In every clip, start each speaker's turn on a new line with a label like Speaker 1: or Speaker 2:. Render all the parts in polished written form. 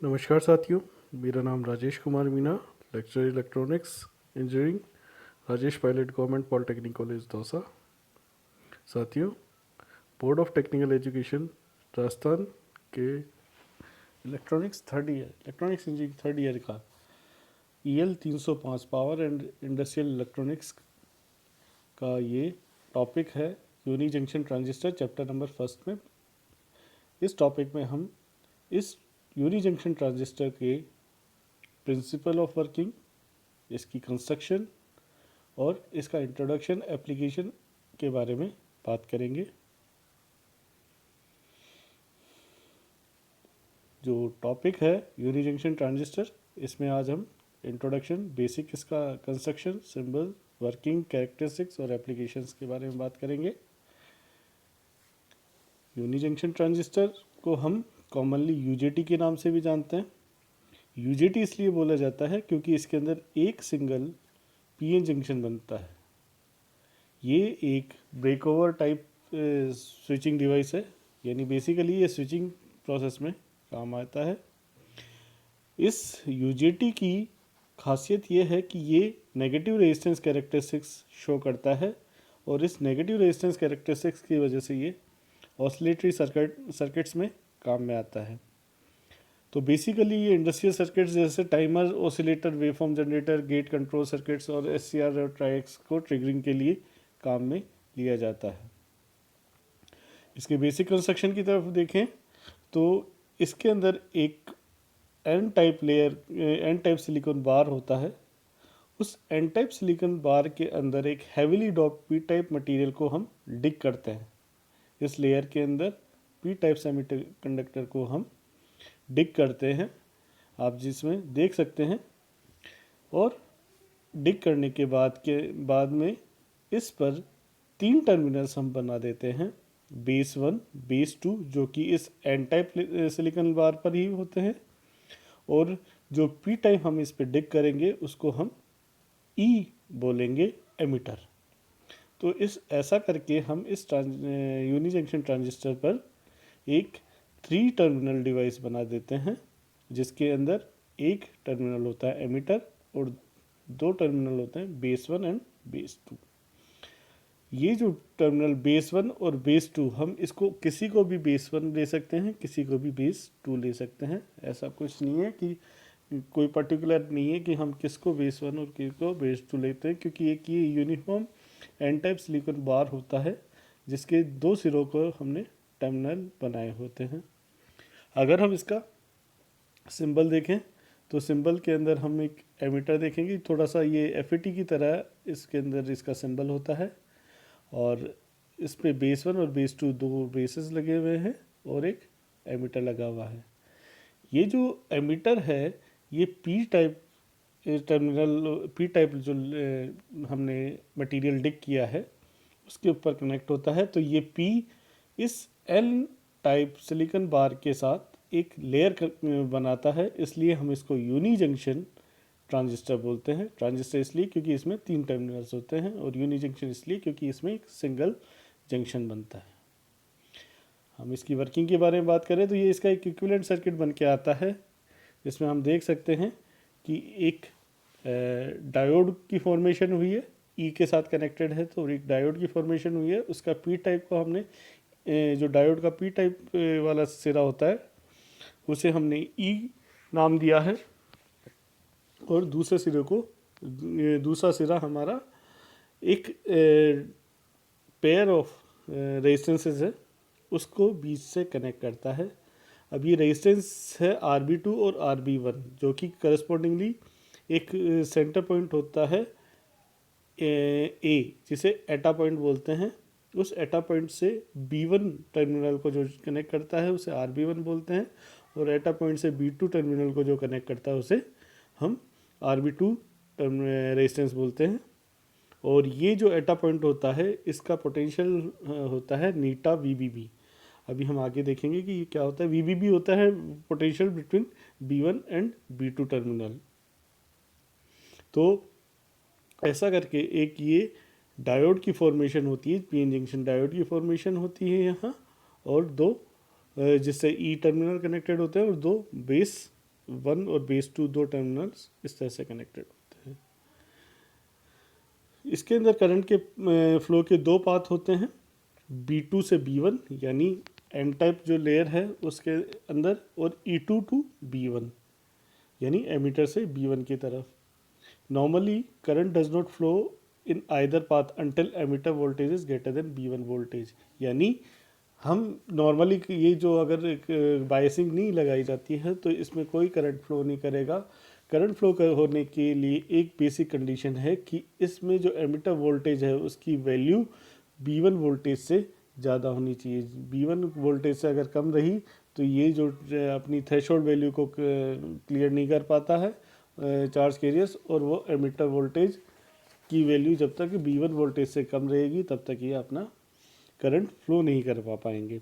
Speaker 1: नमस्कार साथियों, मेरा नाम Rajesh Kumar Meena, lecturer electronics engineering, Rajesh Pilot government polytechnic college Dausa. साथियों, board of technical education Rajasthan के इलेक्ट्रॉनिक्स इंजीनियरिंग थर्ड ईयर का EL 305 power and industrial electronics का ये टॉपिक है unijunction transistor, chapter number first में। इस टॉपिक में हम इस यूनी जंक्शन ट्रांजिस्टर के प्रिंसिपल ऑफ वर्किंग, इसकी कंस्ट्रक्शन और इसका इंट्रोडक्शन एप्लीकेशन के बारे में बात करेंगे। जो टॉपिक है यूनी जंक्शन ट्रांजिस्टर, इसमें आज हम इंट्रोडक्शन, बेसिक इसका कंस्ट्रक्शन, सिंबल, वर्किंग, कैरेक्टरिस्टिक्स और एप्लीकेशंस के बारे में बात करेंगे। यूनी जंक्शन ट्रांजिस्टर को हम कॉमनली UJT के नाम से भी जानते हैं। UJT इसलिए बोला जाता है क्योंकि इसके अंदर एक सिंगल PN जंक्शन बनता है। ये एक break over type switching device है, यानी बेसिकली ये स्विचिंग प्रोसेस में काम आता है। इस UJT की खासियत ये है कि ये नेगेटिव रेजिस्टेंस कैरेक्टरिस्टिक्स शो करता है और इस नेगेटिव रेजिस्टेंस कैरेक्टरिस्टिक्स की वजह से ये ऑसिलेटरी सर्किट्स में काम में आता है। तो बेसिकली ये इंडस्ट्रियल सर्किट्स जैसे timer, oscillator, waveform generator, gate control circuits और SCR और ट्राइक्स को ट्रिगरिंग के लिए काम में लिया जाता है। इसके बेसिक कंस्ट्रक्शन की तरफ देखें तो इसके अंदर एक N टाइप सिलिकॉन बार होता है। उस N टाइप सिलिकॉन बार के अंदर एक heavily doped P type material को हम डिग करते हैं। इस लेयर के अंदर P टाइप सेमीकंडक्टर को हम डिग करते हैं, आप जिसमें देख सकते हैं। और डिग करने के बाद में इस पर 3 टर्मिनल्स हम बना देते हैं, बेस 1, बेस 2, जो कि इस N टाइप सिलिकॉन बार पर ही होते हैं, और जो P टाइप हम इस पर डिग करेंगे उसको हम E बोलेंगे, एमिटर। तो ऐसा करके हम इस यूनी जंक्शन ट्रांजिस्टर पर एक 3 टर्मिनल डिवाइस बना देते हैं, जिसके अंदर एक टर्मिनल होता है एमिटर और 2 टर्मिनल होते हैं बेस 1 एंड बेस 2। ये जो टर्मिनल बेस 1 और बेस 2, हम इसको किसी को भी बेस 1 ले सकते हैं, किसी को भी बेस 2 ले सकते हैं। ऐसा कुछ नहीं है कि कोई पर्टिकुलर नहीं है कि हम किसको बेस 1 और किसको बेस 2 लेते हैं, क्योंकि एक ये यूनिफॉर्म N टाइप सिलिकॉन बार होता है जिसके 2 सिरों को हमने टर्मिनल बनाए होते हैं। अगर हम इसका सिंबल देखें तो सिंबल के अंदर हम एक एमिटर देखेंगे, थोड़ा सा ये FET की तरह इसके अंदर इसका सिंबल होता है, और इस पे बेस 1 और बेस 2 2 बेसेस लगे हुए हैं और एक एमिटर लगा हुआ है। ये जो एमिटर है ये P टाइप जो हमने मटेरियल डिग किया है उसके ऊपर कनेक्ट होता है। तो ये P इस N टाइप सिलिकॉन बार के साथ एक लेयर बनाता है, इसलिए हम इसको यूनी जंक्शन ट्रांजिस्टर बोलते हैं। ट्रांजिस्टर इसलिए क्योंकि इसमें 3 टर्मिनल्स होते हैं, और यूनी जंक्शन इसलिए क्योंकि इसमें एक सिंगल जंक्शन बनता है। हम इसकी वर्किंग के बारे में बात करें तो ये इसका एक इक्विवेलेंट सर्किट बन के आता है, जिसमें हम देख सकते हैं कि एक डायोड की फॉर्मेशन हुई है, E के साथ कनेक्टेड है, तो एक डायोड की फॉर्मेशन हुई है। उसका P टाइप को हमने जो डायोड का P टाइप वाला सिरा होता है उसे हमने E नाम दिया है, और दूसरा सिरा हमारा एक पेयर ऑफ रेजिस्टेंसेस है, उसको बीच से कनेक्ट करता है। अब ये रेजिस्टेंस है RB2 और RB1, जो कि करस्पॉन्डिंगली एक सेंटर पॉइंट होता है A, जिसे एटा पॉइंट बोलते हैं। उस एटा पॉइंट से B1 टर्मिनल को जो कनेक्ट करता है उसे RB1 बोलते हैं, और एटा पॉइंट से B2 टर्मिनल को जो कनेक्ट करता है उसे हम RB2 रेजिस्टेंस बोलते हैं। और ये जो एटा पॉइंट होता है इसका पोटेंशियल होता है नीटा VBB। अभी हम आगे देखेंगे कि ये क्या होता है। VBB होता है potential between B1 and B2 terminal. तो ऐसा करके एक ये डायोड की फॉर्मेशन होती है, PN जंक्शन डायोड की फॉर्मेशन होती है यहाँ, और 2 जिससे E टर्मिनल कनेक्टेड होते हैं और 2 बेस वन और बेस टू दो टर्मिनल्स इस तरह से कनेक्टेड होते हैं। इसके अंदर करंट के फ्लो के दो पाथ होते हैं, B2 से B1 यानी एन टाइप जो लेयर है उसके अंदर, और E2 टू B1 यानी एमीटर से B1 की तरफ। Normally current does not flow in either path until ammeter voltage is greater than B1 voltage. यानी हम नॉर्मली ये जो अगर एक बायसिंग नहीं लगाई जाती है तो इसमें कोई करंट फ्लो नहीं करेगा। करंट फ्लो होने के लिए एक बेसिक कंडीशन है कि इसमें जो एमिटर वोल्टेज है उसकी वैल्यू B1 वोल्टेज से ज़्यादा होनी चाहिए। B1 वोल्टेज से अगर कम रही तो ये जो अपनी थ्रेशोल्ड वैल्यू को क्लियर नहीं कर पाता है चार्ज कैरियर्स, और वो एमिटर वोल्टेज की वैल्यू जब तक B1 वोल्टेज से कम रहेगी तब तक ये अपना करंट फ्लो नहीं कर पाएंगे।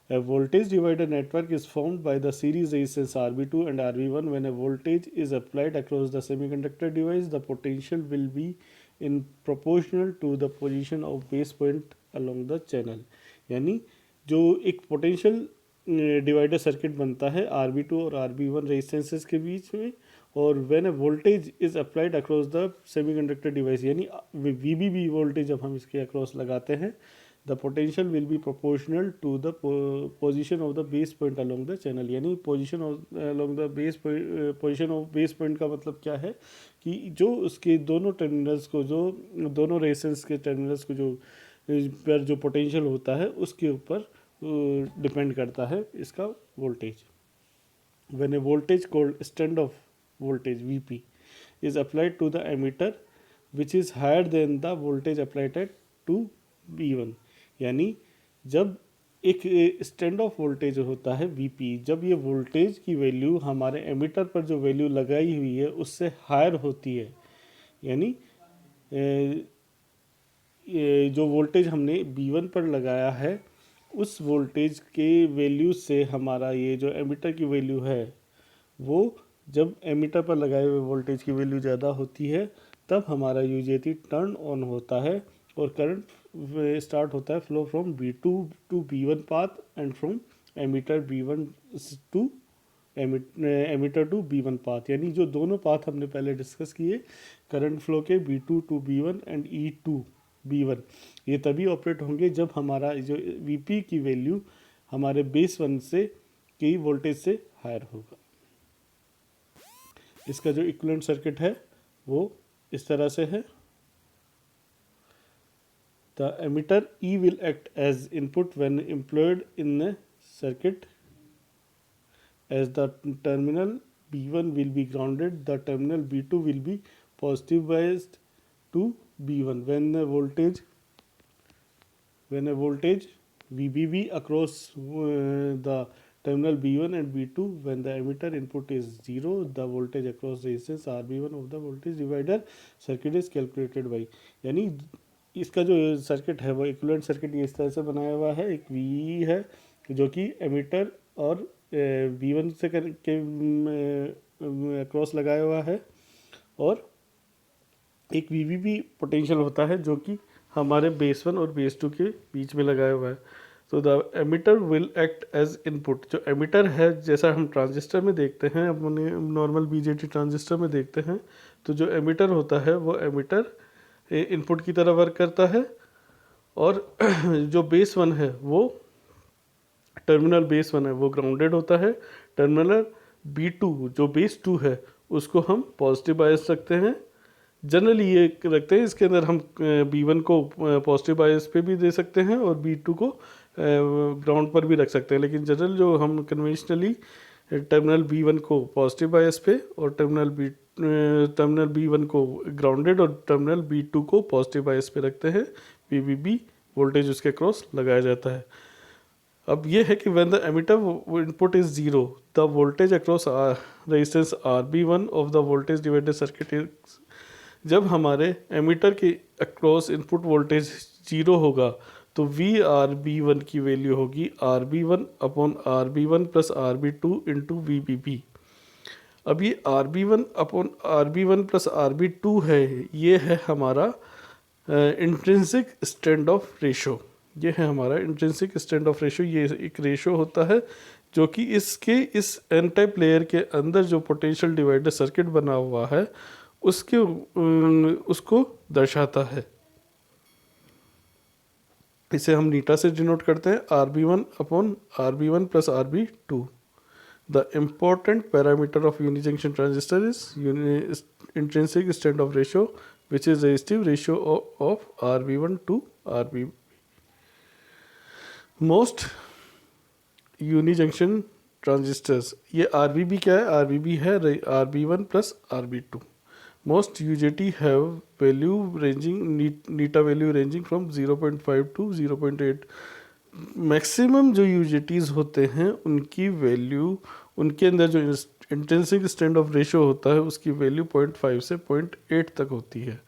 Speaker 1: A voltage divider network is formed by the series resistance RB2 and RB1. When a voltage is applied across the semiconductor device, the potential will be in proportional to the position of base point along the channel. यानी जो एक potential divider circuit बनता है RB2 और RB1 resistances के बीच में, और when a voltage is applied across the semiconductor device यानी VBB वोल्टेज जब हम इसके अक्रॉस लगाते हैं, the potential will be proportional to the position of the base point along the channel। यानी position of base point का मतलब क्या है कि जो उसके दोनों टर्मिनल्स को, जो दोनों रेजिस्टेंस के टर्मिनल्स को जो पर जो पोटेंशियल होता है उसके ऊपर डिपेंड करता है इसका voltage. When a voltage called stand off voltage VP is applied to the emitter which is higher than the voltage applied at to B1, यानी जब एक स्टैंड ऑफ वोल्टेज होता है VP, जब ये वोल्टेज की वैल्यू हमारे एमिटर पर जो वैल्यू लगाई हुई है उससे हायर होती है, यानी जो वोल्टेज हमने B1 पर लगाया है उस वोल्टेज के वैल्यू से हमारा ये जो एमिटर की वैल्यू है वो, जब एमिटर पर लगाए हुए वोल्टेज की वैल्यू ज़्यादा होती है तब हमारा UJT टर्न ऑन होता है और करंट स्टार्ट होता है flow from B2 to B1 path and from emitter B1 to emitter to B1 path. यानी जो दोनों पाथ हमने पहले डिस्कस किए करंट फ्लो के B2 to B1 and E to B1, ये तभी ऑपरेट होंगे जब हमारा जो VP की वैल्यू हमारे बेस 1 से की वोल्टेज से हायर होगा। इसका जो इक्विवेलेंट सर्किट है वो इस तरह से है। The emitter E will act as input when employed in a circuit. As the terminal B1 will be grounded, the terminal B2 will be positive biased to B1 when a voltage VBB across the terminal B1 and B2, when the emitter input is 0, the voltage across resistance RB1 of the voltage divider circuit is calculated by। यानी इसका जो circuit है वो equivalent circuit इस तरह से बनाया हुआ है। एक VE है जो कि एमिटर और B1 से के क्रॉस लगाया हुआ है, और एक VBB पोटेंशियल होता है जो कि हमारे बेस 1 और बेस 2 के बीच में लगाया हुआ है। तो the emitter will act as input. जो एमिटर है जैसा हम ट्रांजिस्टर में देखते हैं, अपने नॉर्मल BJT ट्रांजिस्टर में देखते हैं, तो जो एमिटर होता है वो एमिटर इनपुट की तरह वर्क करता है, और जो बेस 1 है वो टर्मिनल बेस 1 है वो ग्राउंडेड होता है। टर्मिनल B2 जो बेस 2 है उसको हम पॉजिटिव बायस रखते हैं। जनरली ये रखते हैं, इसके अंदर हम B1 को पॉजिटिव बायस पे भी दे सकते हैं और B2 को ग्राउंड पर भी रख सकते हैं, लेकिन जनरल जो हम कन्वेंशनली टर्मिनल B1 को पॉजिटिव बायस पे और टर्मिनल B1 को ग्राउंडेड और टर्मिनल B2 को पॉजिटिव बायस पे रखते हैं। VBB वोल्टेज उसके क्रॉस लगाया जाता है। अब ये है कि when the emitter input is 0, the voltage across resistance RB1 of the voltage divider circuit is, जब हमारे एमिटर के अक्रॉस इनपुट वोल्टेज 0 होगा तो VRB1 की वैल्यू होगी RB1 upon RB1 plus RB2 into VBB। अब ये RB1 upon RB1 plus RB2 है, ये है हमारा इंट्रिंसिक स्टैंड ऑफ रेशो। ये है हमारा इंट्रिंसिक स्टैंड ऑफ रेशो। ये एक रेशो होता है जो कि इस एन टाइप लेयर के अंदर जो पोटेंशियल डिवाइडर सर्किट बना हुआ है उसको दर्शाता है। इसे हम नीटा से डिनोट करते हैं RB1 upon RB1 plus RB2। The important parameter of unijunction transistor is intrinsic standoff ratio which is resistive ratio of RB1 to RB। Most unijunction transistors, ये RBB क्या है, RBB है RB1 plus RB2। Most UJT have value ranging neta value ranging from 0.5 to 0.8। Maximum जो UJTs होते हैं उनकी value, उनके अंदर जो इंट्रिंसिक स्टैंड ऑफ रेशियो होता है उसकी वैल्यू 0.5 से 0.8 तक होती है।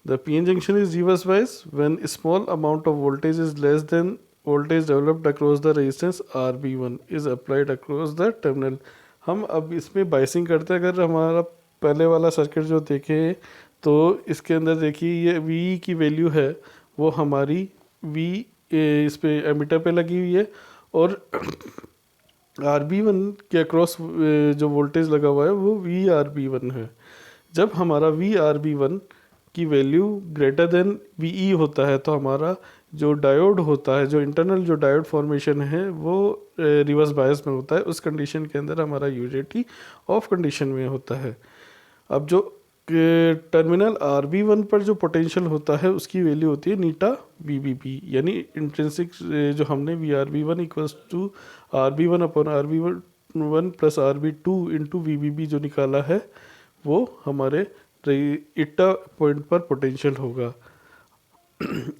Speaker 1: The PN junction is reverse bias when a small amount of voltage is less than voltage developed across the resistance RB1 is applied across the terminal। हम अब इसमें बाइसिंग करते हैं। अगर हमारा पहले वाला सर्किट जो देखे तो इसके अंदर देखिए ये V की वैल्यू है वो हमारी V इस पे एमीटर पे लगी हुई है और RB1 के अक्रॉस जो वोल्टेज लगा हुआ है वो VRB1 है। जब हमारा VRB1 की वैल्यू ग्रेटर देन VE होता है तो हमारा जो डायोड होता है, जो इंटरनल जो डायोड फॉर्मेशन है वो रिवर्स बायस में होता है। उस कंडीशन के अंदर हमारा UJT ऑफ कंडीशन में होता है। अब जो टर्मिनल RB1 पर जो पोटेंशियल होता है उसकी वैल्यू होती है नीटा VBB, यानी इंट्रिंसिक जो हमने VRB1 equals to RB1 upon RB1 plus RB2 into VBB जो निकाला है वो हमारे इटा पॉइंट पर पोटेंशियल होगा।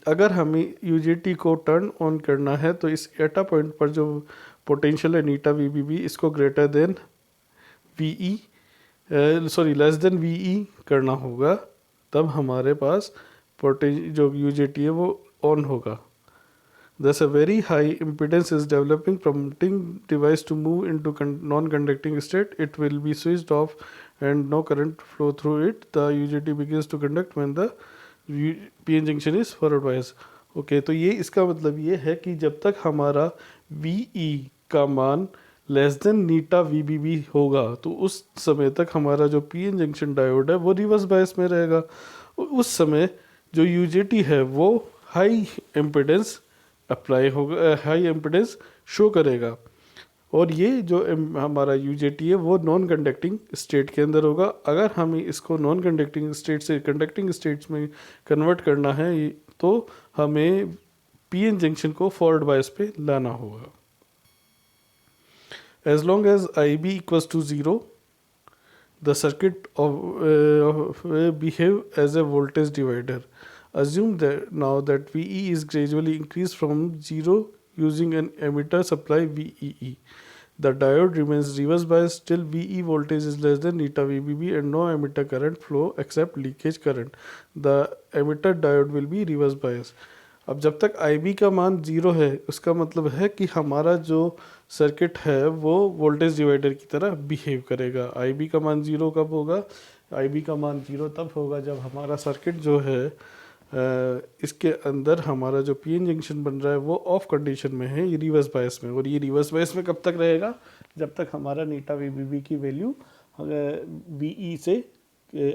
Speaker 1: अगर हमें UJT को टर्न ऑन करना है तो इस एटा पॉइंट पर जो पोटेंशियल है नीटा VBB इसको greater than VE less than VE करना होगा, तब हमारे पास जो UJT है वो ऑन होगा। Thus a very high impedance is developing, prompting device to move into non-conducting state. It will be switched off and no current flow through it. The UJT begins to conduct when the PN junction is forward bias। Okay, तो ये इसका मतलब ये है कि जब तक हमारा VE का मान लेस देन नीटा VBB होगा तो उस समय तक हमारा जो PN जंक्शन डायोड है वो रिवर्स बायस में रहेगा। उस समय जो UJT है वो हाई इम्पिडेंस अप्लाई होगा, हाई इम्पिडेंस शो करेगा और ये जो हमारा UJT है वो नॉन कंडक्टिंग स्टेट के अंदर होगा। अगर हमें इसको नॉन कंडक्टिंग स्टेट से कंडक्टिंग स्टेट्स में कन्वर्ट करना है तो हमें PN जंक्शन को फॉरवर्ड बायस पे लाना होगा। As long as IB equals to 0, the circuit behave as a voltage divider। Assume that now that VE is gradually increased from 0 using an emitter supply VEE। The diode remains reverse biased till VE voltage is less than neta VBB and no emitter current flow except leakage current। The emitter diode will be reverse biased। अब जब तक IB का मान 0 है उसका मतलब है कि हमारा जो सर्किट है वो वोल्टेज डिवाइडर की तरह बिहेव करेगा। IB का मान 0 कब होगा? IB का मान 0 तब होगा जब हमारा सर्किट जो है इसके अंदर हमारा जो PN जंक्शन बन रहा है वो ऑफ कंडीशन में है, ये रिवर्स बायस में। और ये रिवर्स बायस में कब तक रहेगा? जब तक हमारा नीटा VBB की वैल्यू VE से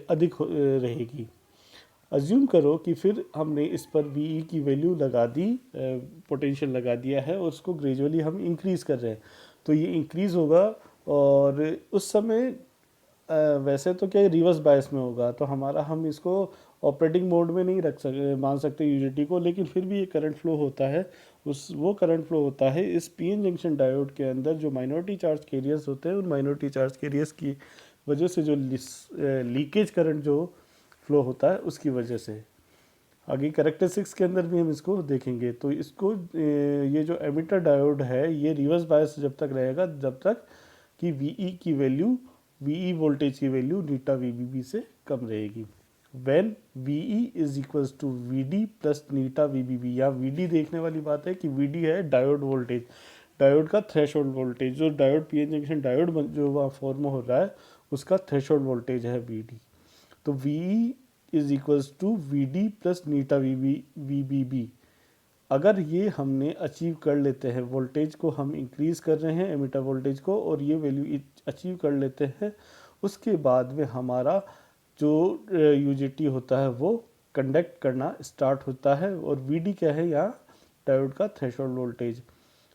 Speaker 1: अधिक रहेगी। अज्यूम करो कि फिर हमने इस पर VE की वैल्यू लगा दी, पोटेंशियल लगा दिया है और उसको ग्रेजुअली हम इंक्रीज़ कर रहे हैं, तो ये इंक्रीज़ होगा और उस समय वैसे तो क्या रिवर्स बायस में होगा तो हमारा हम इसको ऑपरेटिंग मोड में नहीं मान सकते UJT को, लेकिन फिर भी ये करंट फ्लो होता है। वो करंट फ्लो होता है इस PN जंक्शन डायोड के अंदर जो माइनॉरिटी चार्ज कैरियर्स होते हैं, उन माइनॉरिटी चार्ज कैरियर्स की वजह से जो लीकेज करंट जो फ्लो होता है उसकी वजह से। आगे कैरेक्टरिस्टिक्स के अंदर भी हम इसको देखेंगे। तो इसको ये जो एमिटर डायोड है ये रिवर्स बायस जब तक रहेगा जब तक कि VE की वैल्यू, VE वोल्टेज की वैल्यू नीटा VBB से कम रहेगी। When VE is equals to VD plus नीटा VBB, या VD देखने वाली बात है कि VD है डायोड वोल्टेज, डायोड का थ्रेशोल्ड वोल्टेज, जो डायोड PN जंक्शन डायोड जो वहाँ फॉर्म हो रहा है उसका थ्रेशोल्ड वोल्टेज है VD। तो VE is equals to VD plus नीटा VBB। अगर ये हमने अचीव कर लेते हैं, वोल्टेज को हम इंक्रीज़ कर रहे हैं एमिटर वोल्टेज को, और ये वैल्यू अचीव कर लेते हैं, उसके बाद में हमारा जो यूजेटी होता है वो कंडक्ट करना स्टार्ट होता है। और वीडी क्या है यहाँ, डायोड का थ्रेशोल्ड वोल्टेज।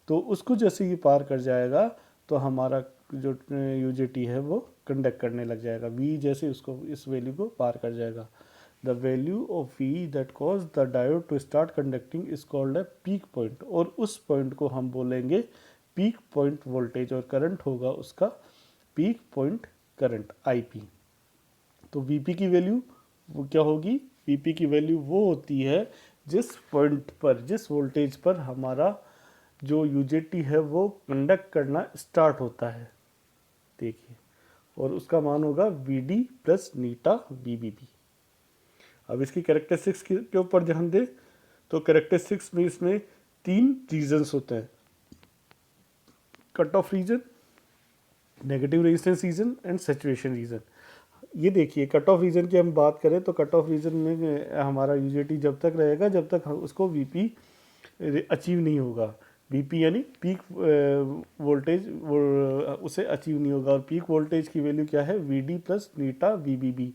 Speaker 1: तो उसको जैसे ये पार कर जाएगा तो हमारा जो यूजेटी है वो कंडक्ट करने लग जाएगा। वी जैसे उसको इस वैल्यू को पार कर जाएगा, the value of V that cause the diode to start conducting is called a peak point. और उस पॉइंट को हम बोलेंगे पीक पॉइंट वोल्टेज, और करंट होगा उसका पीक पॉइंट करंट आईपी। तो वीपी की वैल्यू वो क्या होगी, वीपी की वैल्यू वो होती है जिस पॉइंट पर, जिस वोल्टेज पर हमारा जो यूजेटी है वो कंडक्ट करना स्टार्ट होता है। देखिए, और उसका मान होगा वी डी प्लस नीटा वी बी बी। अब इसकी कैरेक्टरिस्टिक्स के ऊपर ध्यान दें तो कैरेक्टरिस्टिक्स में इसमें 3 रीजन्स होते हैं, cut of region, negative resistance region and saturation region. ये देखिए, कट ऑफ रीजन की हम बात करें तो कट ऑफ रीजन में हमारा यूजेटी जब तक रहेगा जब तक उसको वीपी अचीव नहीं होगा। वीपी यानी पीक वोल्टेज उसे अचीव नहीं होगा। और पीक वोल्टेज की वैल्यू क्या है, वी डी प्लस नीटा वी बी बी।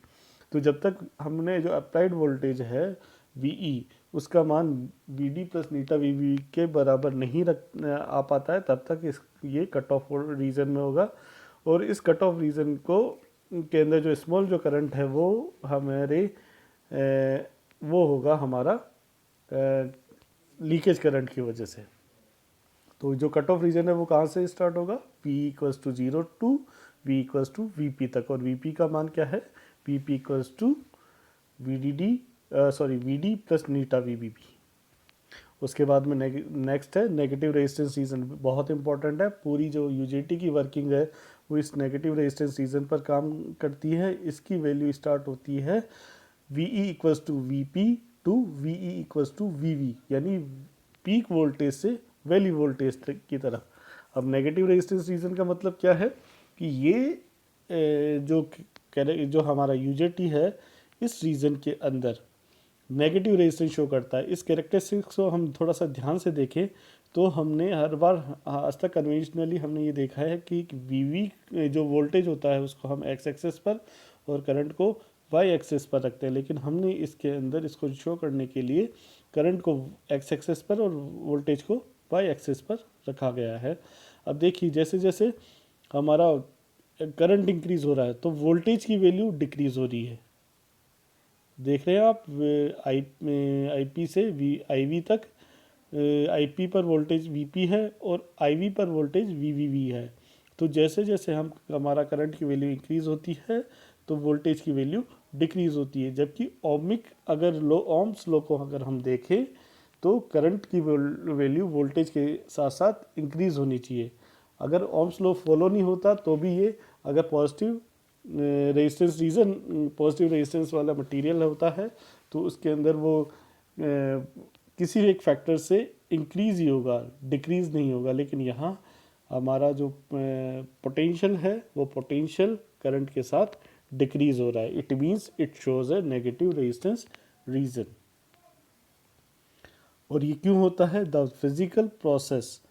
Speaker 1: तो जब तक हमने जो अप्लाइड वोल्टेज है वी उसका मान वी डी प्लस नीटा वी बी के बराबर नहीं आ पाता है, तब तक ये कट ऑफ रीजन में होगा। और इस कट ऑफ रीजन को के अंदर जो स्मॉल जो करंट है वो हमारे वो होगा हमारा लीकेज करंट की वजह से। तो जो कट ऑफ रीजन है वो कहाँ से स्टार्ट होगा, P equals to 0 to V equals to Vp तक। और Vp का मान क्या है, Vp equals to V D plus नीटा वी बी बी। उसके बाद में नेक्स्ट है नेगेटिव रेजिस्टेंस रीजन। बहुत इंपॉर्टेंट है, पूरी जो यूजेटी की वर्किंग है वो इस नेगेटिव रेजिस्टेंस रीजन पर काम करती है। इसकी वैल्यू स्टार्ट होती है V E equals to V P to V E equals to V V, यानी पीक वोल्टेज से वैल्यू वोल्टेज की तरफ। अब नेगेटिव रेजिस्टेंस रीजन का मतलब क्या है कि ये जो हमारा यूजेटी है इस रीजन के अंदर नेगेटिव रेजिस्टेंस शो करता है। इस कैरेक्टरिस्टिक्स को हम थोड़ा सा ध्यान से देखें तो हमने हर बार आज तक कन्वेंशनली हमने ये देखा है कि वी जो वोल्टेज होता है उसको हम एक्स एक्सेस पर और करंट को वाई एक्सेस पर रखते हैं। लेकिन हमने इसके अंदर इसको शो करने के लिए करंट को एक्स एक्सेस पर और वोल्टेज को वाई एक्सेस पर रखा गया है। अब देखिए, जैसे जैसे हमारा करंट इंक्रीज हो रहा है तो वोल्टेज की वैल्यू डिक्रीज हो रही है। देख रहे हैं आप, आई पी से आई वी तक, आई पी पर वोल्टेज वी पी है और आई वी पर वोल्टेज वी वी वी है। तो जैसे जैसे हमारा करंट की वैल्यू इंक्रीज होती है तो वोल्टेज की वैल्यू डिक्रीज होती है। जबकि ओम्स लॉ को अगर हम देखें तो करंट की वैल्यू वोल्टेज के साथ साथ इंक्रीज होनी चाहिए। अगर ओम्स लॉ फॉलो नहीं होता तो भी ये, अगर पॉजिटिव रेजिस्टेंस वाला मटेरियल होता है तो उसके अंदर वो किसी एक फैक्टर से इंक्रीज ही होगा, डिक्रीज नहीं होगा। लेकिन यहाँ हमारा जो पोटेंशियल है वो पोटेंशियल करंट के साथ डिक्रीज हो रहा है। It means it shows a negative resistance reason. और ये क्यों होता है, the physical process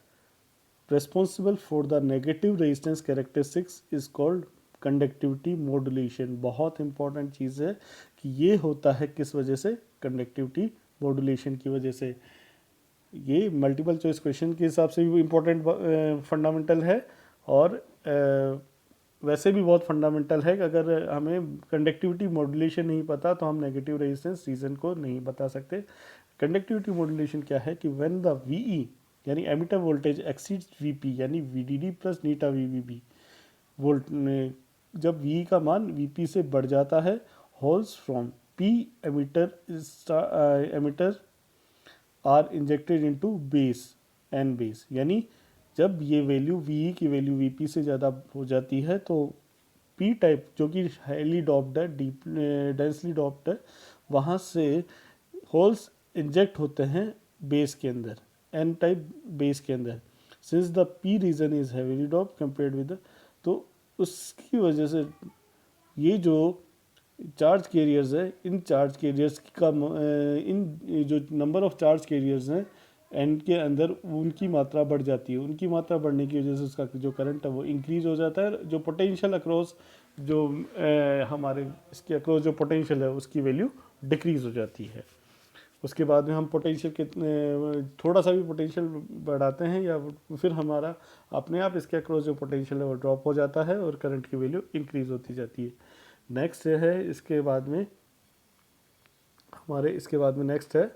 Speaker 1: responsible for the negative resistance characteristics is called conductivity modulation. बहुत इंपॉर्टेंट चीज़ है कि ये होता है किस वजह से, कंडक्टिविटी मॉड्यूलेशन की वजह से। ये मल्टीपल चॉइस क्वेश्चन के हिसाब से भी इम्पोर्टेंट फंडामेंटल है और वैसे भी बहुत फंडामेंटल है कि अगर हमें कंडक्टिविटी मॉड्यूलेशन नहीं पता तो हम नेगेटिव रेजिस्टेंस रीजन को नहीं बता सकते। कंडक्टिविटी मॉड्यूलेशन क्या है कि व्हेन द वीई यानी एमिटर वोल्टेज एक्सीड्स वीपी यानी वीडीडी प्लस नीटा वीवीबी वोल्ट, जब वी का मान वीपी से बढ़ जाता है, holes from P emitter are injected into base N base, यानी जब ये वैल्यू वी की वैल्यू वीपी से ज़्यादा हो जाती है तो पी टाइप जो कि हाईली डॉप्ड है, डीप डेंसली डॉप्ड है, वहाँ से होल्स इंजेक्ट होते हैं बेस के अंदर, एन टाइप बेस के अंदर। Since the P region is heavily doped compared with, तो उसकी वजह से ये जो चार्ज कैरियर्स है, इन चार्ज कैरियर्स का इन जो नंबर ऑफ चार्ज कैरियर्स हैं एंड के अंदर उनकी मात्रा बढ़ जाती है। उनकी मात्रा बढ़ने की वजह से उसका जो करंट है वो इंक्रीज हो जाता है। जो पोटेंशियल अक्रॉस जो हमारे इसके अक्रॉस जो पोटेंशियल है उसकी वैल्यू डिक्रीज हो जाती है। उसके बाद में हम पोटेंशियल कितने थोड़ा सा भी पोटेंशियल बढ़ाते हैं या फिर हमारा अपने आप इसके अक्रॉस जो पोटेंशियल है वो ड्रॉप हो जाता है और करंट की वैल्यू इंक्रीज होती जाती है। नेक्स्ट है इसके बाद में नेक्स्ट है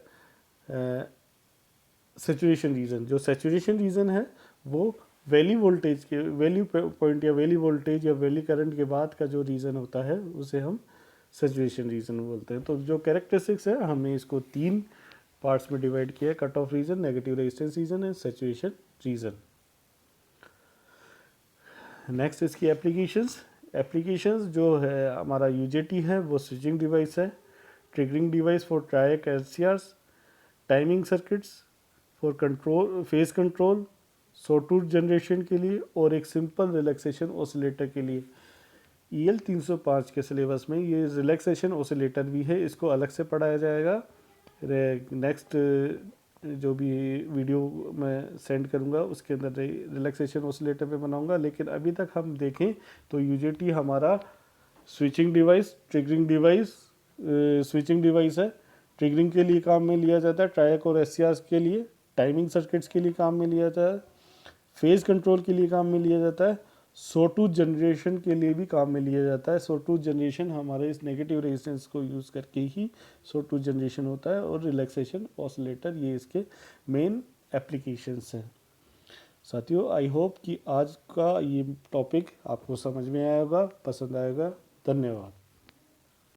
Speaker 1: सैचुरेशन रीजन। जो सैचुरेशन रीजन है वो वैली वोल्टेज के वैल्यू पॉइंट या वैली वोल्टेज या वैली करंट के बाद का जो रीजन होता है उसे हम सैचुरेशन रीजन बोलते हैं। तो जो कैरेक्टरिस्टिक्स है हमने इसको 3 पार्ट्स में डिवाइड किया है, cut off region, negative resistance region and saturation region. Next इसकी एप्लीकेशंस जो है हमारा यूजेटी है वो स्विचिंग डिवाइस है, triggering device for triac LCRs, timing circuits for control phase control, sawtooth generation के लिए और एक सिंपल रिलैक्सेशन ऑसिलेटर के लिए। EL 305 के सिलेबस में ये रिलैक्सेशन ऑसिलेटर भी है, इसको अलग से पढ़ाया जाएगा। नेक्स्ट जो भी वीडियो मैं सेंड करूंगा उसके अंदर रिलैक्सेशन ऑसिलेटर पे बनाऊंगा। लेकिन अभी तक हम देखें तो यूजेटी हमारा switching device, triggering device, switching device है, ट्रिगरिंग के लिए काम में लिया जाता है, ट्रायक और SCRs के लिए, टाइमिंग सर्किट्स के लिए काम में लिया जाता है, फेज कंट्रोल के लिए काम में लिया जाता है, सॉटूथ जनरेशन के लिए भी काम में लिया जाता है। सॉटूथ जनरेशन हमारे इस नेगेटिव रेजिस्टेंस को यूज़ करके ही सॉटूथ जनरेशन होता है और रिलैक्सेशन ऑसिलेटर ये इसके मेन एप्लीकेशंस हैं। साथियों, आई होप कि आज का ये टॉपिक आपको समझ में आया होगा, पसंद आएगा। धन्यवाद।